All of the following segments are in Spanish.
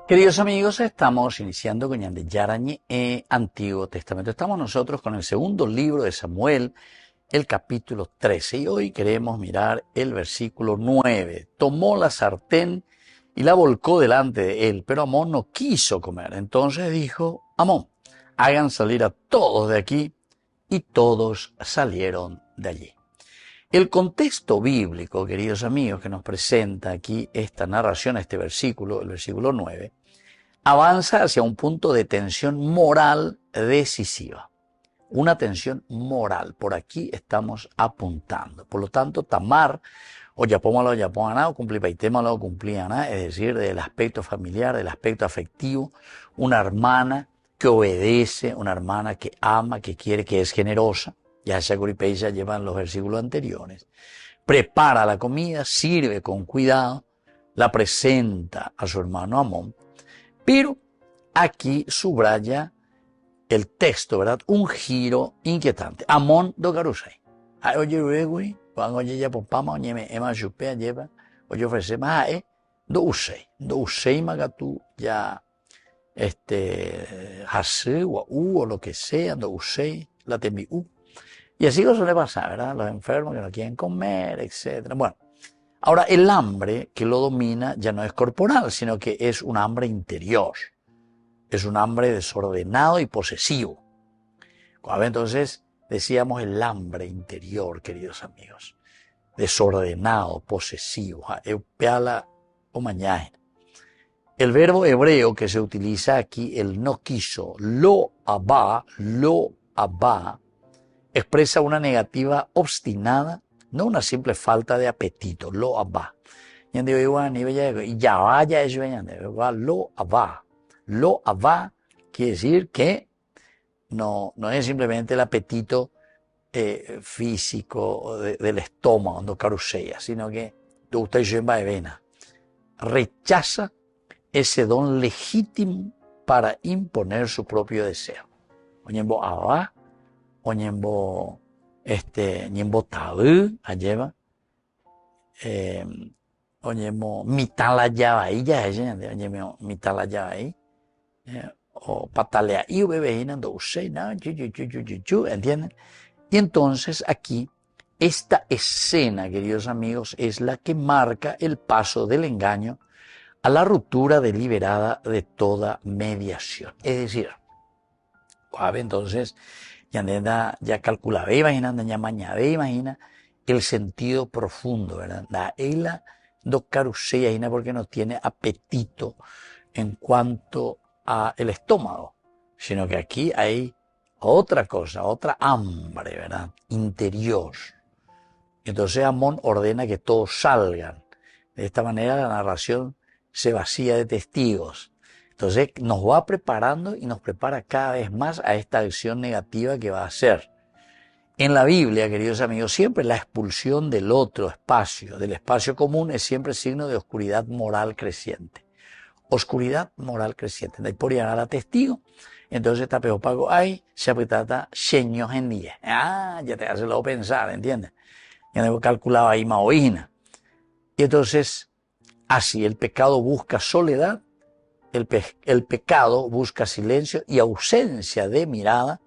Queridos amigos, estamos iniciando con Yande Yarañe Antiguo Testamento. Estamos nosotros con el segundo libro de Samuel, el capítulo 13. Y hoy queremos mirar el versículo 9. Tomó la sartén y la volcó delante de él, pero Amón no quiso comer. Entonces dijo Amón, hagan salir a todos de aquí, y todos salieron de allí. El contexto bíblico, queridos amigos, que nos presenta aquí esta narración, este versículo, el versículo 9, avanza hacia un punto de tensión moral decisiva. Una tensión moral. Por aquí estamos apuntando. Por lo tanto, Tamar, o yapómalo, yapómana, o cumplipaitémalo, o cumplíana, es decir, del aspecto familiar, del aspecto afectivo, una hermana que obedece, una hermana que ama, que quiere, que es generosa. Ya esa ya llevan los versículos anteriores. Prepara la comida, sirve con cuidado, la presenta a su hermano Amón, pero aquí subraya el texto, ¿verdad? Un giro inquietante. Amón do garusai. Oye, ruegui, cuando oye ya popama, oye me ema chupea lleva, oye ofrece más, do usei magatu ya, hase o lo que sea, do usei, la temi Y así lo suele pasar, ¿verdad? Los enfermos que no quieren comer, etc. Bueno, ahora el hambre que lo domina ya no es corporal, sino que es un hambre interior. Es un hambre desordenado y posesivo. Entonces, decíamos el hambre interior, queridos amigos. Desordenado, posesivo. O mañana. El verbo hebreo que se utiliza aquí, el no quiso, lo abá, expresa una negativa obstinada, no una simple falta de apetito, lo abá. Y ya vaya eso, lo abá. Lo abá quiere decir que no es simplemente el apetito físico del estómago, no carusea, sino que rechaza ese don legítimo para imponer su propio deseo. Oñembo abá, oñembo ñembo tabú, alleva, oñembo mitala ya ahí, ya es, oñembo mitala ya ahí. O patalea y bebé no usé, ¿entienden? Y entonces aquí esta escena, queridos amigos, es la que marca el paso del engaño a la ruptura deliberada de toda mediación. Es decir, entonces ya calculaba, imagina, ya mañana, imagina el sentido profundo, ¿verdad? Ella no carusea, porque no tiene apetito en cuanto a el estómago, sino que aquí hay otra cosa, otra hambre, ¿verdad? Interior. Entonces Amón ordena que todos salgan. De esta manera la narración se vacía de testigos. Entonces nos va preparando y nos prepara cada vez más a esta acción negativa que va a hacer. En la Biblia, queridos amigos, siempre la expulsión del otro espacio, del espacio común, es siempre signo de oscuridad moral creciente. Oscuridad moral creciente. De ahí por llegar a testigo. Entonces está peor pago ahí, se apretata seños en día. Ya te hace luego pensar, ¿entiendes? Ya debo calcular ahí maoína. Y entonces, así el pecado busca soledad, el pecado busca silencio y ausencia de mirada.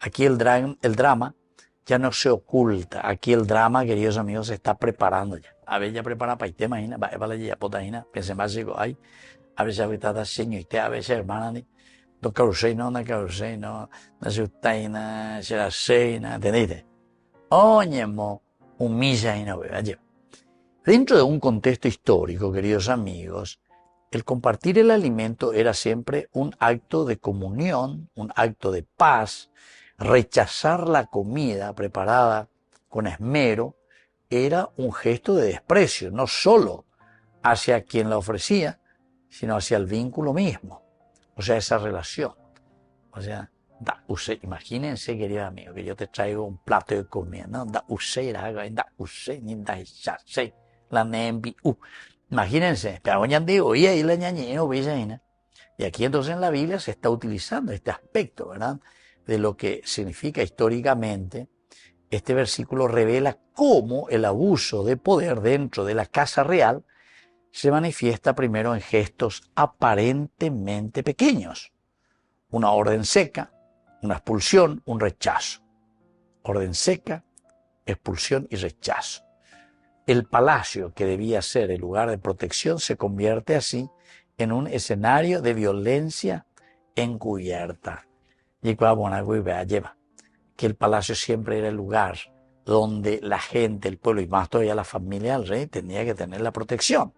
Aquí el drama ya no se oculta. Aquí el drama, queridos amigos, se está preparando ya. A ver, ya prepara para el tema, va a la ya potahina, pensé más digo, ay, a veces ahorita señor, a veces hermana, no carusei, no se utaina, se la seina, ¿entendiste? Oye, humilla y no vea. Dentro de un contexto histórico, queridos amigos, el compartir el alimento era siempre un acto de comunión, un acto de paz. Rechazar la comida preparada con esmero era un gesto de desprecio, no solo hacia quien la ofrecía, sino hacia el vínculo mismo, o sea, esa relación. O sea, imagínense, queridos amigos, que yo te traigo un plato de comida, ¿no? Imagínense, y aquí entonces en la Biblia se está utilizando este aspecto, ¿verdad? De lo que significa históricamente. Este versículo revela cómo el abuso de poder dentro de la casa real se manifiesta primero en gestos aparentemente pequeños. Una orden seca, una expulsión, un rechazo. Orden seca, expulsión y rechazo. El palacio, que debía ser el lugar de protección, se convierte así en un escenario de violencia encubierta. Y lleva que el palacio siempre era el lugar donde la gente, el pueblo y más todavía la familia del rey tenía que tener la protección.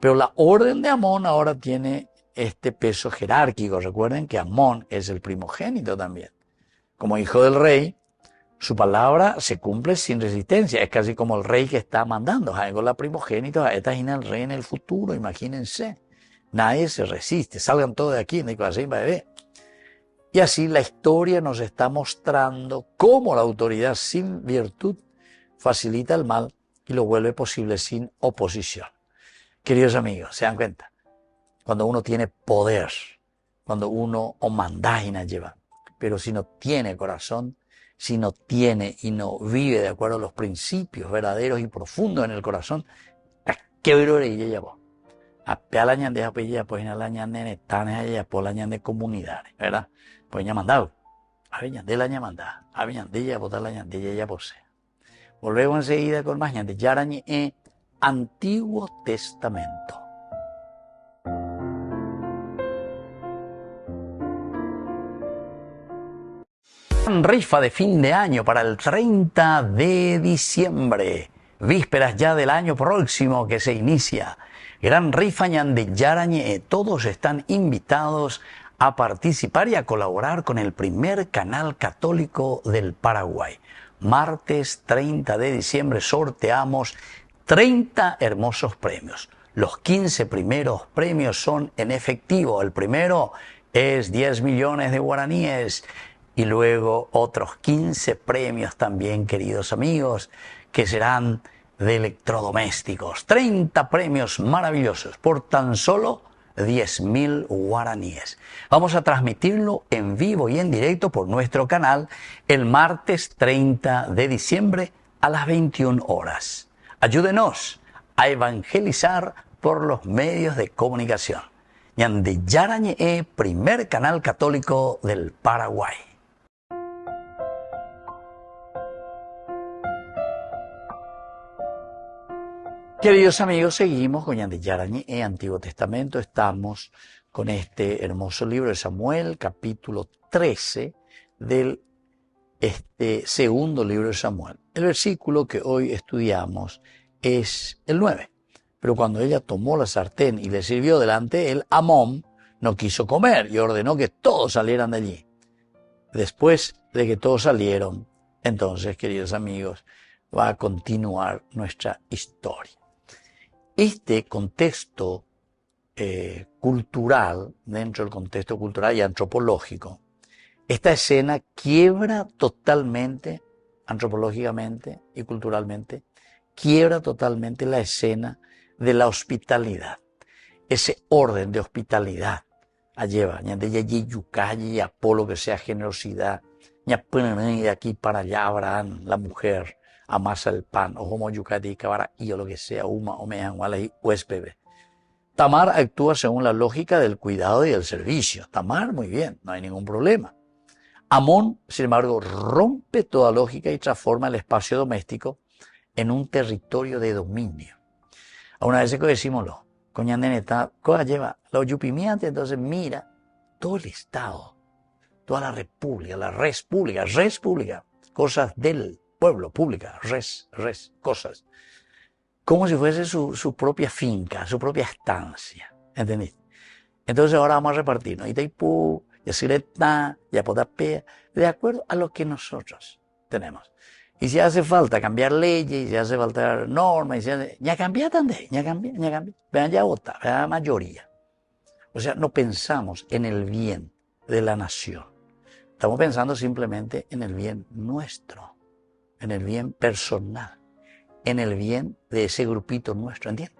Pero la orden de Amón ahora tiene este peso jerárquico. Recuerden que Amón es el primogénito también. Como hijo del rey, su palabra se cumple sin resistencia. Es casi como el rey que está mandando. Con la primogénita, esta es el rey en el futuro, imagínense. Nadie se resiste. Salgan todos de aquí, bebé. Y así la historia nos está mostrando cómo la autoridad sin virtud facilita el mal y lo vuelve posible sin oposición. Queridos amigos, ¿se dan cuenta? Cuando uno tiene poder, cuando uno o mandágina lleva, pero si no tiene corazón, si no tiene y no vive de acuerdo a los principios verdaderos y profundos en el corazón, ¿a qué verore ella llevó? A la ñande, a pella, pues en la ñande, tan allá, por la ñande comunidades, ¿verdad? Pues ya mandado. A ver, ñande la ñamanda, a ver, ñande ya, botar la ñande, ya posee. Volvemos enseguida con más ñande, yarañe, Antiguo Testamento. Rifa de fin de año para el 30 de diciembre, vísperas ya del año próximo que se inicia. Gran rifa ñande yarañe, todos están invitados a participar y a colaborar con el primer canal católico del Paraguay. Martes 30 de diciembre sorteamos 30 hermosos premios. Los 15 primeros premios son en efectivo. El primero es 10 millones de guaraníes y luego otros 15 premios también, queridos amigos, que serán de electrodomésticos. 30 premios maravillosos por tan solo 10.000 guaraníes. Vamos a transmitirlo en vivo y en directo por nuestro canal el martes 30 de diciembre a las 21 horas. Ayúdenos a evangelizar por los medios de comunicación. Ñande Yarañe, primer canal católico del Paraguay. Queridos amigos, seguimos con Ñande Yarañe, Antiguo Testamento. Estamos con este hermoso libro de Samuel, capítulo 13 del segundo libro de Samuel. El versículo que hoy estudiamos es el 9. Pero cuando ella tomó la sartén y le sirvió delante de él, Amón no quiso comer y ordenó que todos salieran de allí. Después de que todos salieron, entonces, queridos amigos, va a continuar nuestra historia. Este contexto cultural, dentro del contexto cultural y antropológico, esta escena quiebra totalmente, antropológicamente y culturalmente, quiebra totalmente la escena de la hospitalidad. Ese orden de hospitalidad lleva, de yucayi, Apolo, que sea generosidad, de aquí para allá Abraham, la mujer, amasa el pan, o como yucati, cabara, y o lo que sea, uma, o mejan, y huésped. Tamar actúa según la lógica del cuidado y del servicio. Tamar, muy bien, no hay ningún problema. Amón, sin embargo, rompe toda lógica y transforma el espacio doméstico en un territorio de dominio. A una vez que decímoslo, coñandeneta, cosa lleva la oyupimiante, entonces mira todo el Estado, toda la república, la res pública, cosas del pueblo, pública, cosas, como si fuese su propia finca, su propia estancia, ¿entendiste? Entonces ahora vamos a repartirnos, Itaipú, Yacyretá, Yapotapé, de acuerdo a lo que nosotros tenemos. Y si hace falta cambiar leyes, y si hace falta normas, y si hace... ya cambia también, ya cambia. Vean ya vota, vean la mayoría. O sea, no pensamos en el bien de la nación. Estamos pensando simplemente en el bien nuestro, en el bien personal, en el bien de ese grupito nuestro, ¿entiendes?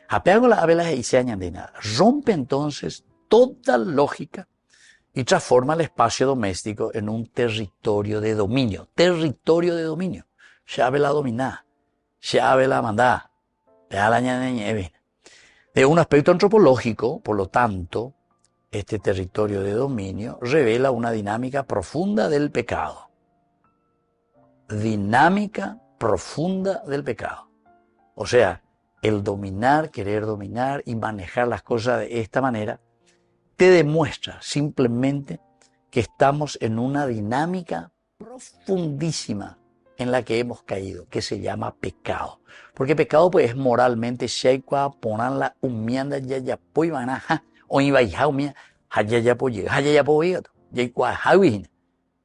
Apego la velas y se añade nada. Rompe entonces toda lógica y transforma el espacio doméstico en un territorio de dominio. Territorio de dominio. Llave la dominada, llave la mandada, la ñañe. De un aspecto antropológico, por lo tanto, este territorio de dominio revela una dinámica profunda del pecado. Dinámica profunda del pecado. O sea, el dominar, querer dominar y manejar las cosas de esta manera, te demuestra simplemente que estamos en una dinámica profundísima en la que hemos caído, que se llama pecado. Porque pecado pues es moralmente,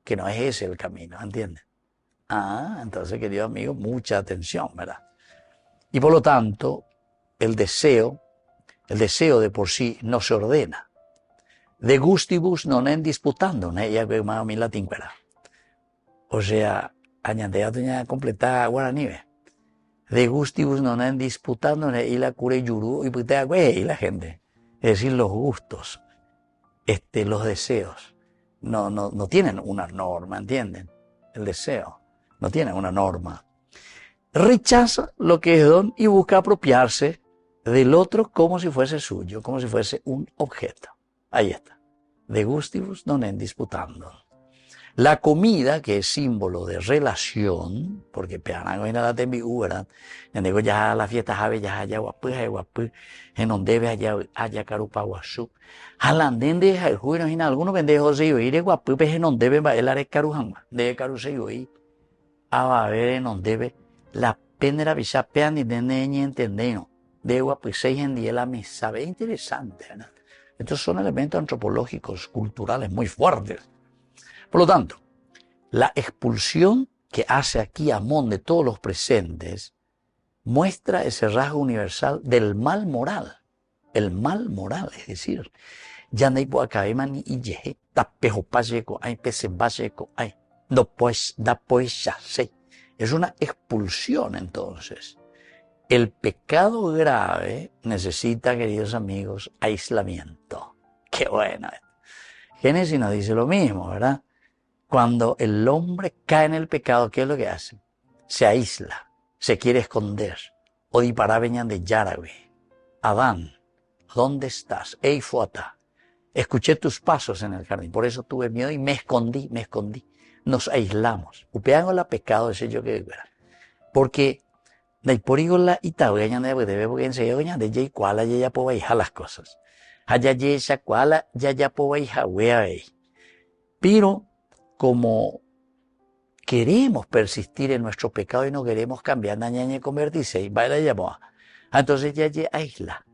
que no es ese el camino, ¿entiendes? Entonces, querido amigo, mucha atención, ¿verdad? Y por lo tanto, el deseo de por sí no se ordena. De gustibus non en disputando, ¿no? Ya que más mi latín, ¿verdad? O sea, añadea doña completa guaraní. De gustibus non en disputando, ¿no? Y la cure yuru y putea güey, y la gente. Es decir, los gustos, los deseos, no tienen una norma, ¿entienden? El deseo no tiene una norma. Rechaza lo que es don y busca apropiarse del otro como si fuese suyo, como si fuese un objeto. Ahí está. De gustibus non en disputando. La comida, que es símbolo de relación, porque peanago en la tembiú, ¿verdad? Digo ya la fiesta jave ya haya guapú, en donde debe haya carupaguazú. Alandende el juino en algunos pendejos se ir guapú, en donde debe bailar el carujama, de caruse y a ver en donde debe la penera bichapean y de neña entendeno. De guapú seis en día la mesa, ve interesante, ¿verdad? Estos son elementos antropológicos, culturales muy fuertes. Por lo tanto, la expulsión que hace aquí Amón de todos los presentes muestra ese rasgo universal del mal moral. El mal moral, es decir, ya no hay por acá, y yeje, tapejo pacheco, hay peces pacheco, hay, no pues, da pues ya sé. Es una expulsión entonces. El pecado grave necesita, queridos amigos, aislamiento. Qué bueno. Génesis nos dice lo mismo, ¿verdad? Cuando el hombre cae en el pecado, ¿qué es lo que hace? Se aísla, se quiere esconder. Odipara veñan de Yarabe. Adán, ¿dónde estás? Eifuata. Escuché tus pasos en el jardín, por eso tuve miedo y me escondí. Nos aislamos. Upeago la pecado ese yo que era. Porque de por la itabeña de porque enseña de jay cuala ya puedo hija las cosas. Allá ya cuala ya puedo hija wea. Pero como queremos persistir en nuestro pecado y no queremos cambiar, y convertirse y baila llamó. Entonces ya aísla.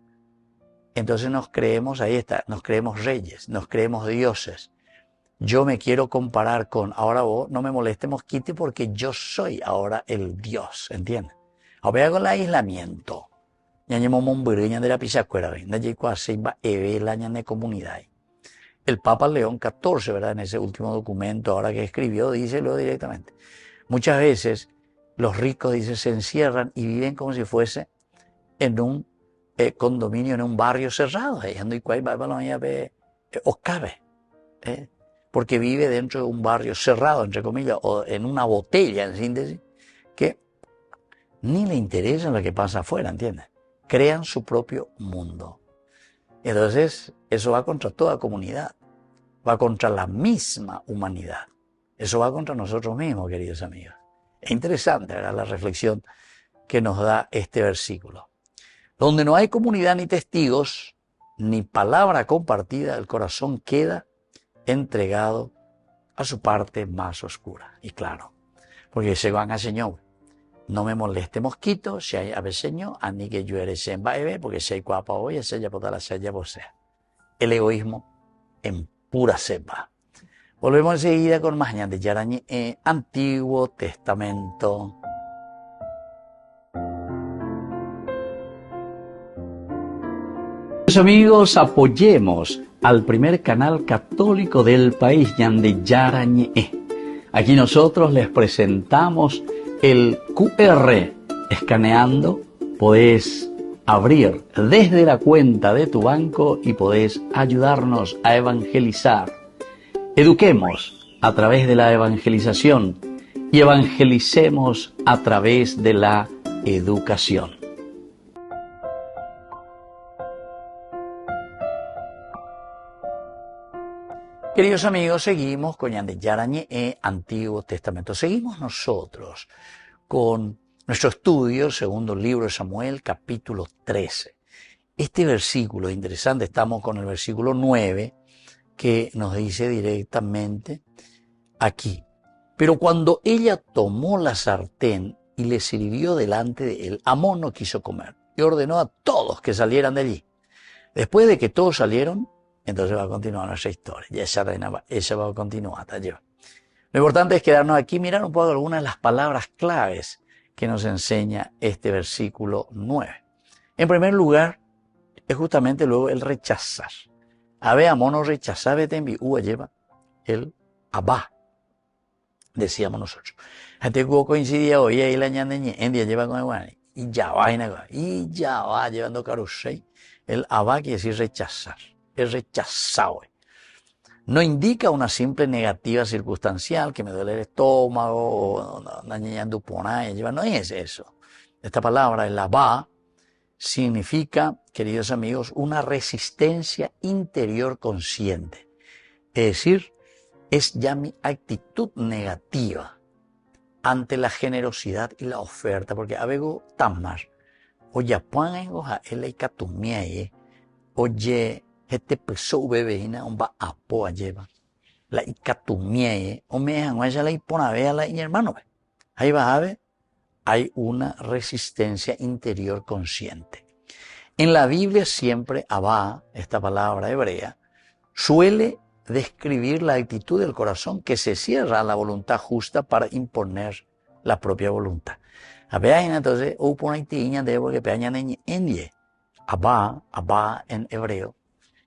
Entonces nos creemos, ahí está, nos creemos reyes, nos creemos dioses. Yo me quiero comparar con, ahora vos no me moleste mosquite porque yo soy ahora el Dios, ¿entiendes? Ahora con el aislamiento. Ya llamamos de la pisacuera, ya llegó a Seiba la de comunidad. El Papa León XIV, ¿verdad? En ese último documento ahora que escribió, díselo directamente. Muchas veces los ricos, dice, se encierran y viven como si fuese en un condominio, en un barrio cerrado. Porque vive dentro de un barrio cerrado, entre comillas, o en una botella, en síntesis, que ni le interesa lo que pasa afuera, ¿entiendes? Crean su propio mundo. Entonces, eso va contra toda comunidad, va contra la misma humanidad. Eso va contra nosotros mismos, queridos amigos. Es interesante, ¿verdad?, la reflexión que nos da este versículo. Donde no hay comunidad ni testigos, ni palabra compartida, el corazón queda entregado a su parte más oscura. Y claro, porque se van a Señor. No me moleste mosquito, si hay aveseño, a ni que yo eres en baebe, porque si hay cuapa hoy, ese ya podrá ser ya posea. El egoísmo en pura cepa. Volvemos enseguida con más de Yarañi en Antiguo Testamento. Amigos, apoyemos al primer canal católico del país, Yande Yarañi. Aquí nosotros les presentamos el QR. Escaneando podés abrir desde la cuenta de tu banco y podés ayudarnos a evangelizar. Eduquemos a través de la evangelización y evangelicemos a través de la educación. Queridos amigos, seguimos con Yande Yarañe, Antiguo Testamento. Seguimos nosotros con nuestro estudio, segundo libro de Samuel, capítulo 13. Este versículo es interesante, estamos con el versículo 9, que nos dice directamente aquí. Pero cuando ella tomó la sartén y le sirvió delante de él, Amón no quiso comer y ordenó a todos que salieran de allí. Después de que todos salieron, entonces va a continuar nuestra historia. Ya ella va a continuar. Lo importante es quedarnos aquí, mirar un poco algunas de las palabras claves que nos enseña este versículo 9. En primer lugar, es justamente luego el rechazar. Abe Amón no rechazaba lleva el abá, decíamos nosotros. Este coincidía hoy ahí la ñandeñe, en día lleva con el guani, y ya va llevando carusei. El abá quiere decir rechazar. Es rechazado. No indica una simple negativa circunstancial, que me duele el estómago, o no es eso. Esta palabra, el abá, significa, queridos amigos, una resistencia interior consciente. Es decir, es ya mi actitud negativa ante la generosidad y la oferta, porque abego tamar, oye, pongo a él y catumie, oye, este peso bebina un va a poa lleva la icatumie o me han la ipona vea la hermano. Ahí va a ver, hay una resistencia interior consciente. En la Biblia siempre abá, esta palabra hebrea, suele describir la actitud del corazón que se cierra a la voluntad justa para imponer la propia voluntad. A ver, entonces, hubo una tiña de que peña en abá en hebreo.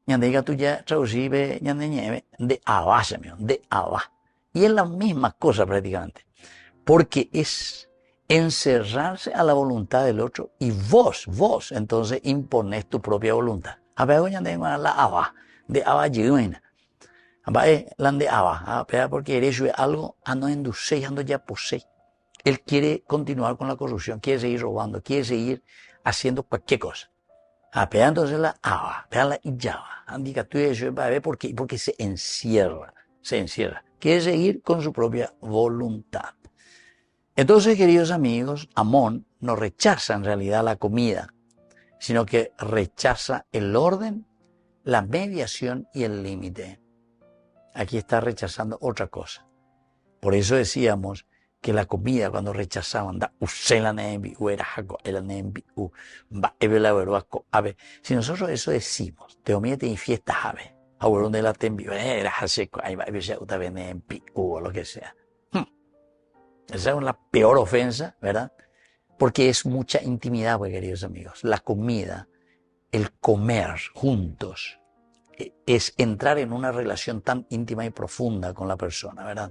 Ñandega tuya traducibe de abá, de abá. Y es la misma cosa prácticamente. Porque es encerrarse a la voluntad del otro y vos, entonces impones tu propia voluntad. A ver, la abá, de abá yuena. Abá es la de abá, porque eres algo a no inducir, ando ya posee. Él quiere continuar con la corrupción, quiere seguir robando, quiere seguir haciendo cualquier cosa. Entonces la aba, la iyaba. Indica tú eso, porque se encierra. Quiere seguir con su propia voluntad. Entonces, queridos amigos, Amón no rechaza en realidad la comida, sino que rechaza el orden, la mediación y el límite. Aquí está rechazando otra cosa. Por eso decíamos que la comida cuando rechazaban si nosotros eso decimos, te infiestas de la o lo que sea. Esa es la peor ofensa, ¿verdad? Porque es mucha intimidad, pues, queridos amigos. La comida, el comer juntos, es entrar en una relación tan íntima y profunda con la persona, ¿verdad?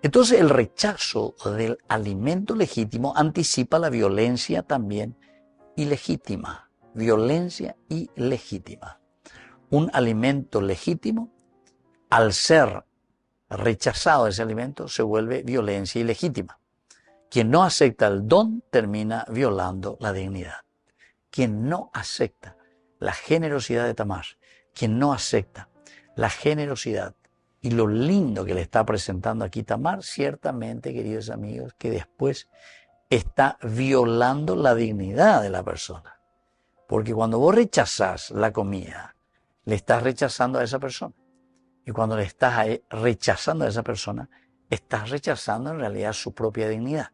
Entonces el rechazo del alimento legítimo anticipa la violencia también ilegítima. Violencia ilegítima. Un alimento legítimo, al ser rechazado ese alimento, se vuelve violencia ilegítima. Quien no acepta el don termina violando la dignidad. Quien no acepta la generosidad de Tamar, quien no acepta la generosidad y lo lindo que le está presentando aquí Tamar, ciertamente, queridos amigos, que después está violando la dignidad de la persona. Porque cuando vos rechazás la comida, le estás rechazando a esa persona. Y cuando le estás rechazando a esa persona, estás rechazando en realidad su propia dignidad.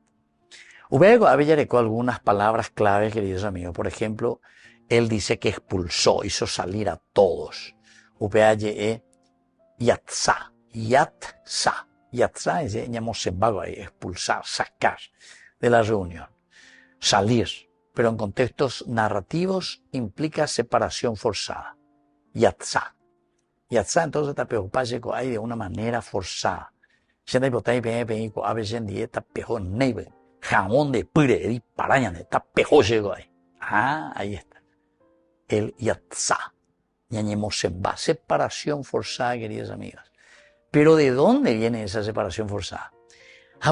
Luego había algunas palabras claves, queridos amigos. Por ejemplo, él dice que expulsó, hizo salir a todos. UPAYE Yatza. Yatza es expulsar, sacar de la reunión, salir. Pero en contextos narrativos implica separación forzada. Yatza. Yatza entonces está preocupado ahí de una manera forzada. Siendo hipotético, a veces está peor neve. Jamón de pire, y paraña, está peor llegó ahí. Ahí está. El Yatza. Ñañemosemba, separación forzada, queridos amigos. Pero ¿de dónde viene esa separación forzada?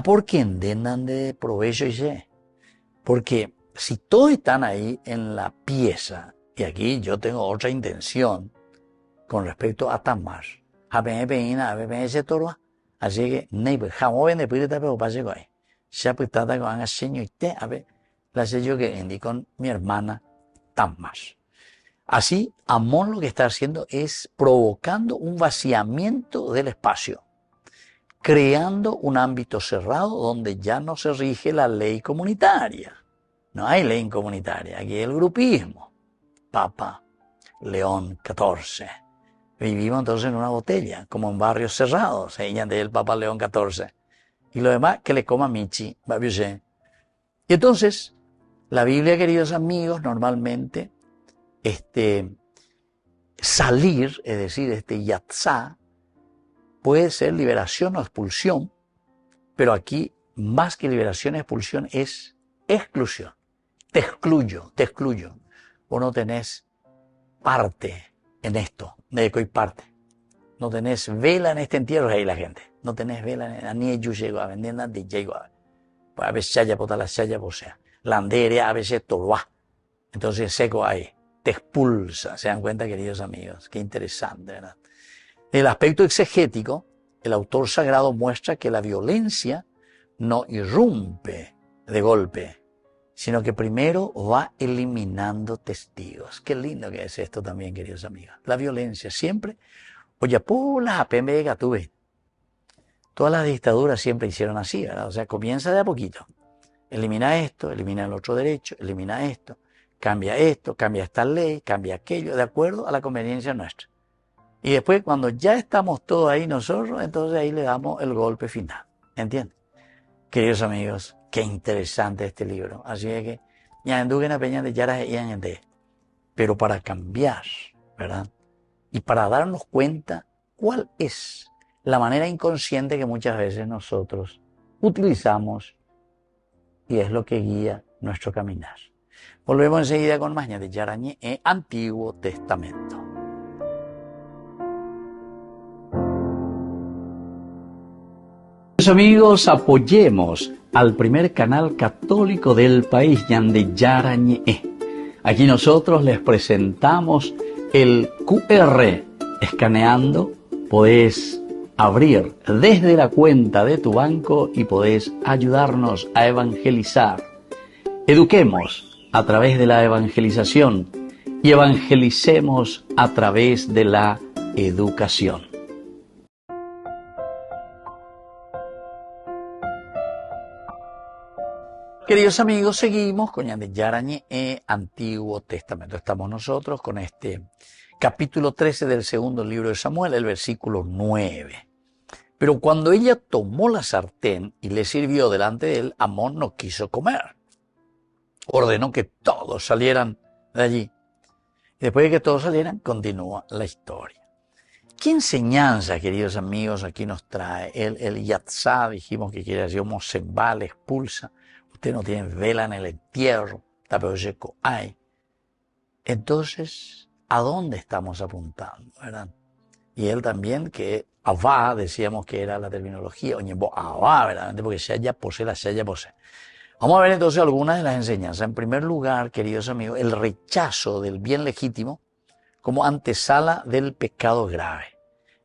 Porque entendan de provecho y sé. Porque si todos están ahí en la pieza, y aquí yo tengo otra intención con respecto a Tamar, Jape peina, jape ese toro. Así que, neighbor, jamón de pide pero pase con él. Ya pues trata con haga seño y te, a ver, la sé yo que vendí con mi hermana tan más. Así, Amón lo que está haciendo es provocando un vaciamiento del espacio, creando un ámbito cerrado donde ya no se rige la ley comunitaria. No hay ley comunitaria, aquí hay el grupismo. Papa León XIV. Vivimos entonces en una botella, como en barrios cerrados, señan del Papa León XIV. Y lo demás, que le coma Michi, Babiuché. Y entonces, la Biblia, queridos amigos, normalmente, salir, es decir, yatzá, puede ser liberación o expulsión, pero aquí, más que liberación y expulsión, es exclusión. Te excluyo. Vos no tenés parte en esto, de que hay parte. No tenés vela en este entierro, ahí la gente. No tenés vela en ni yo llego a vender nada de llego a pues a veces chaya por la chaya por sea. La andera a veces tolua. Entonces seco ahí. Te expulsa. Se dan cuenta, queridos amigos. Qué interesante, ¿verdad? En el aspecto exegético, el autor sagrado muestra que la violencia no irrumpe de golpe, sino que primero va eliminando testigos. Qué lindo que es esto también, queridos amigos. La violencia siempre, oye, pula, apemega, tú ves. Todas las dictaduras siempre hicieron así, ¿verdad? O sea, comienza de a poquito. Elimina esto, elimina el otro derecho, elimina esto, cambia esta ley, cambia aquello, de acuerdo a la conveniencia nuestra. Y después, cuando ya estamos todos ahí nosotros, entonces ahí le damos el golpe final. ¿Entiendes? Queridos amigos, qué interesante este libro. Así es que, ya anduve en la peña de Yara y de, pero para cambiar, ¿verdad? Y para darnos cuenta cuál es la manera inconsciente que muchas veces nosotros utilizamos y es lo que guía nuestro caminar. Volvemos enseguida con más de Yarañé en Antiguo Testamento. Amigos, apoyemos al primer canal católico del país, Yande Yarañé. Aquí nosotros les presentamos el QR. Escaneando, podés abrir desde la cuenta de tu banco y podés ayudarnos a evangelizar. Eduquemos a través de la evangelización y evangelicemos a través de la educación. Queridos amigos, seguimos con Yande Yarañé Antiguo Testamento. Estamos nosotros con este capítulo 13 del segundo libro de Samuel, el versículo 9. Pero cuando ella tomó la sartén y le sirvió delante de él, Amón no quiso comer. Ordenó que todos salieran de allí. Y después de que todos salieran, continúa la historia. ¿Qué enseñanza, queridos amigos, aquí nos trae? El yatzá, dijimos que quiere decir mosembal, expulsa. Usted no tiene vela en el entierro, tapeoyeco hay. Entonces, ¿a dónde estamos apuntando, verdad? Y él también, que avá, decíamos que era la terminología, oñebo avá, ¿verdad? Porque se haya posee, la se haya posee. Vamos a ver entonces algunas de las enseñanzas. En primer lugar, queridos amigos, el rechazo del bien legítimo como antesala del pecado grave.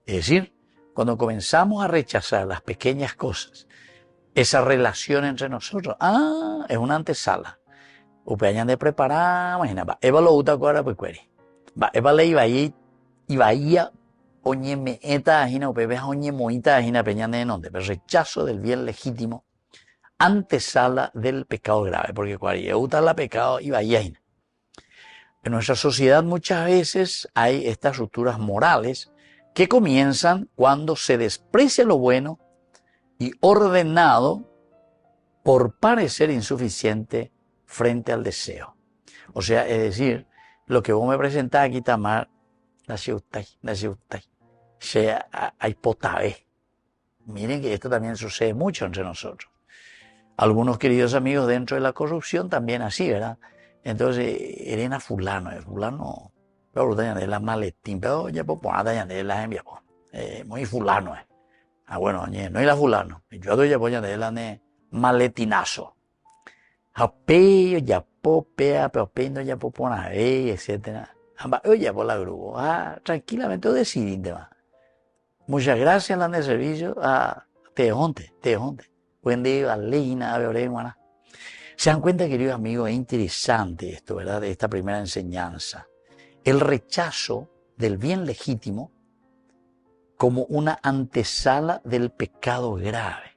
Es decir, cuando comenzamos a rechazar las pequeñas cosas, esa relación entre nosotros, es una antesala. Upeañan de preparar, imagina, eva lo uta ahora pues cueri. Eva le iba a oñe me eta ajina, upebeja oñe moita ajina peñan de nonde, pero rechazo del bien legítimo, antesala del pecado grave, porque cuari uta la pecado iba ahí. En nuestra sociedad muchas veces hay estas rupturas morales que comienzan cuando se desprecia lo bueno y ordenado por parecer insuficiente frente al deseo. O sea, es decir, lo que vos me presentás aquí, Tamar, la ciudad, hay potabe. Miren que esto también sucede mucho entre nosotros. Algunos queridos amigos dentro de la corrupción también así, ¿verdad? Entonces, Elena fulano, pero de la maletín, pero ya pues de la envía, muy fulano, bueno, no hay la fulano, yo doy ya de la maletinazo. Japeo, ya popea, pero pendo ya popona, etcétera. Oye, por la grupo, tranquilamente decidí, Muchas gracias, la de servicio a Tejonte. Buen día, Alina, Beoreguana. Se dan cuenta, queridos amigos, es interesante esto, ¿verdad? De esta primera enseñanza. El rechazo del bien legítimo como una antesala del pecado grave.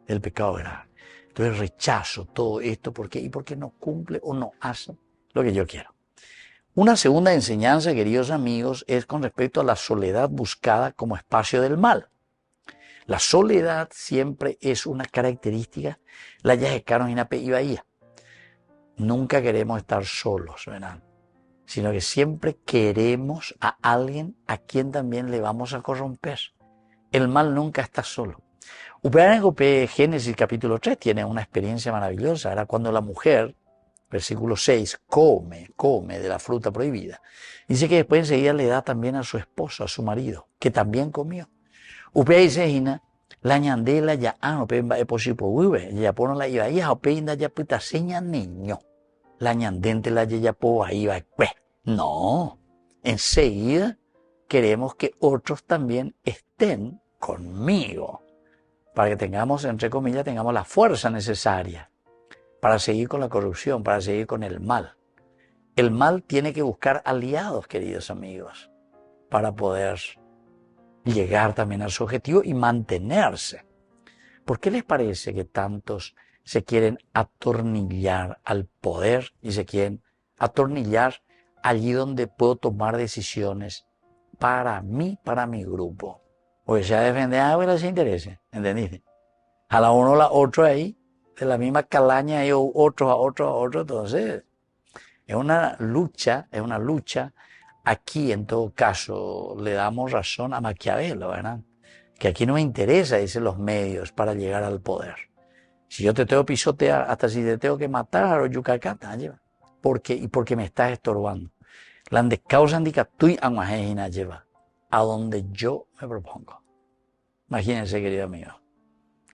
Entonces rechazo todo esto porque no cumple o no hace lo que yo quiero. Una segunda enseñanza, queridos amigos, es con respecto a la soledad buscada como espacio del mal. La soledad siempre es una característica, la yajecaron en y Bahía. Nunca queremos estar solos, ¿verdad? Sino que siempre queremos a alguien a quien también le vamos a corromper. El mal nunca está solo. Génesis capítulo 3 tiene una experiencia maravillosa. Era cuando la mujer, versículo 6, come de la fruta prohibida. Dice que después enseguida le da también a su esposo, a su marido, que también comió. Upea dice, la ñandela ya pemba eposipo vive, ya pono la iba ya opeinda ya pita seña niño. La ñandente la ya po ahí va, pues. No, enseguida queremos que otros también estén conmigo, para que tengamos, entre comillas, tengamos la fuerza necesaria para seguir con la corrupción, para seguir con el mal. El mal tiene que buscar aliados, queridos amigos, para poder llegar también a su objetivo y mantenerse. ¿Por qué les parece que tantos se quieren atornillar al poder y se quieren atornillar allí donde puedo tomar decisiones para mí, para mi grupo? Porque se defender algo y les interesa, ¿entendiste? A la uno o la otro ahí, de la misma calaña, y otro a otro, entonces es una lucha. Aquí, en todo caso, le damos razón a Maquiavelo, ¿verdad? Que aquí no me interesa, dicen los medios, para llegar al poder. Si yo te tengo que pisotear, hasta si te tengo que matar, o yucacata, lleva. Porque me estás estorbando. La causa indica tú y aguajejina lleva a donde yo me propongo. Imagínense, querido amigo,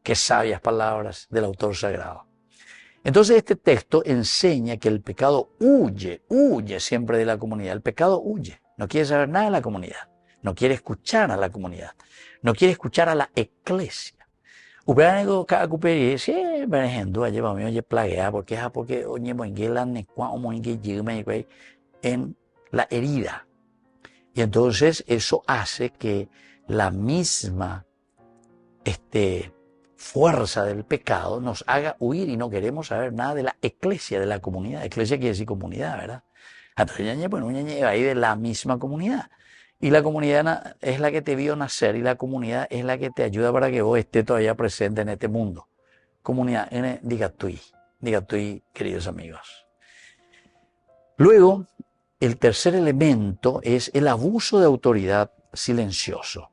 qué sabias palabras del autor sagrado. Entonces este texto enseña que el pecado huye siempre de la comunidad. El pecado huye, no quiere saber nada de la comunidad, no quiere escuchar a la comunidad, no quiere escuchar a la iglesia. Upeanego kakuperi siempre gente lleva mío ye plaguea porque oye moinguela necua o moingue yume en la herida. Y entonces eso hace que la misma fuerza del pecado nos haga huir y no queremos saber nada de la iglesia, de la comunidad. Iglesia quiere decir comunidad, ¿verdad? Entonces, pues un ñañe va ahí de la misma comunidad. Y la comunidad es la que te vio nacer y la comunidad es la que te ayuda para que vos estés todavía presente en este mundo. Comunidad, diga tú, queridos amigos. Luego, el tercer elemento es el abuso de autoridad silencioso.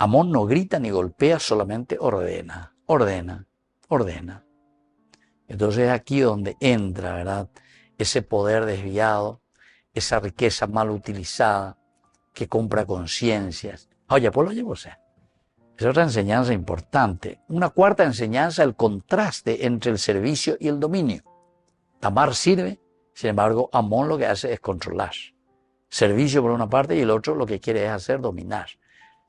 Amón no grita ni golpea, solamente ordena. Entonces es aquí donde entra, ¿verdad? Ese poder desviado, esa riqueza mal utilizada que compra conciencias. Oye, pues lo llevo, es otra enseñanza importante. Una cuarta enseñanza, el contraste entre el servicio y el dominio. Tamar sirve, sin embargo, Amón lo que hace es controlar. Servicio por una parte y el otro lo que quiere es hacer dominar.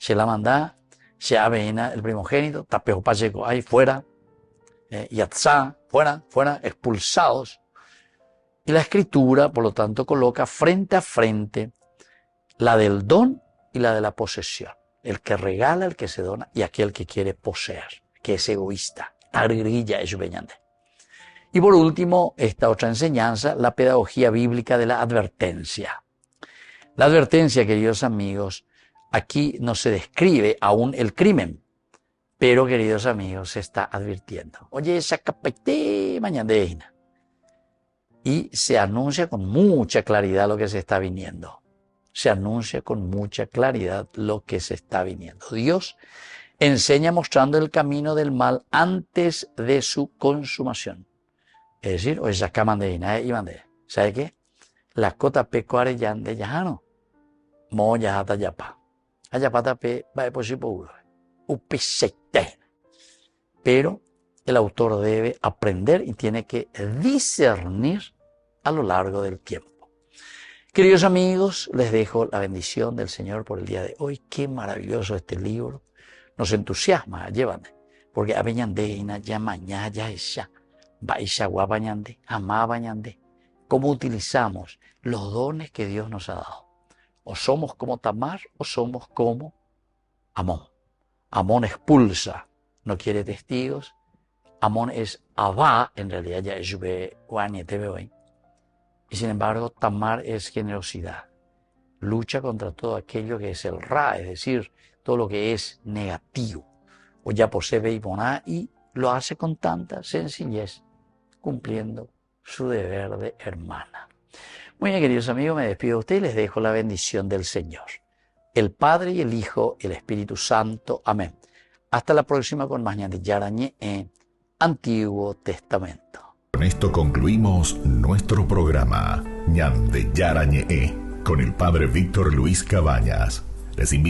Se la manda, se avena el primogénito, tapejo pacheco, ahí fuera, yatzá, fuera, expulsados. Y la escritura, por lo tanto, coloca frente a frente la del don y la de la posesión. El que regala, el que se dona y aquel que quiere poseer, que es egoísta. Targrilla es veñante. Y por último, esta otra enseñanza, la pedagogía bíblica de la advertencia. La advertencia, queridos amigos, aquí no se describe aún el crimen, pero, queridos amigos, se está advirtiendo. Oye, esa capete mañana. Y se anuncia con mucha claridad lo que se está viniendo. Dios enseña mostrando el camino del mal antes de su consumación. Es decir, oye, esa camandina y mande. ¿Sabe qué? La cota pecuare yan de yajano. Mo yajata yapa. Ayapata pe va de posipo upesete. Pero el autor debe aprender y tiene que discernir a lo largo del tiempo. Queridos amigos, les dejo la bendición del Señor por el día de hoy. Qué maravilloso este libro. Nos entusiasma, llévame. Porque a Beñandeina, ya mañana, ya ella, Baisha Guapañande, Amá Bañande. ¿Cómo utilizamos los dones que Dios nos ha dado? O somos como Tamar o somos como Amón. Amón expulsa, no quiere testigos. Amón es Abba, en realidad ya es hoy. Y sin embargo, Tamar es generosidad. Lucha contra todo aquello que es el Ra, es decir, todo lo que es negativo. O ya posee y Boná, y lo hace con tanta sencillez, cumpliendo su deber de hermana. Muy bien, queridos amigos, me despido de ustedes y les dejo la bendición del Señor. El Padre y el Hijo y el Espíritu Santo. Amén. Hasta la próxima con más Ñande Yarañe en Antiguo Testamento. Con esto concluimos nuestro programa Ñande Yarañe con el Padre Víctor Luis Cabañas. Les invito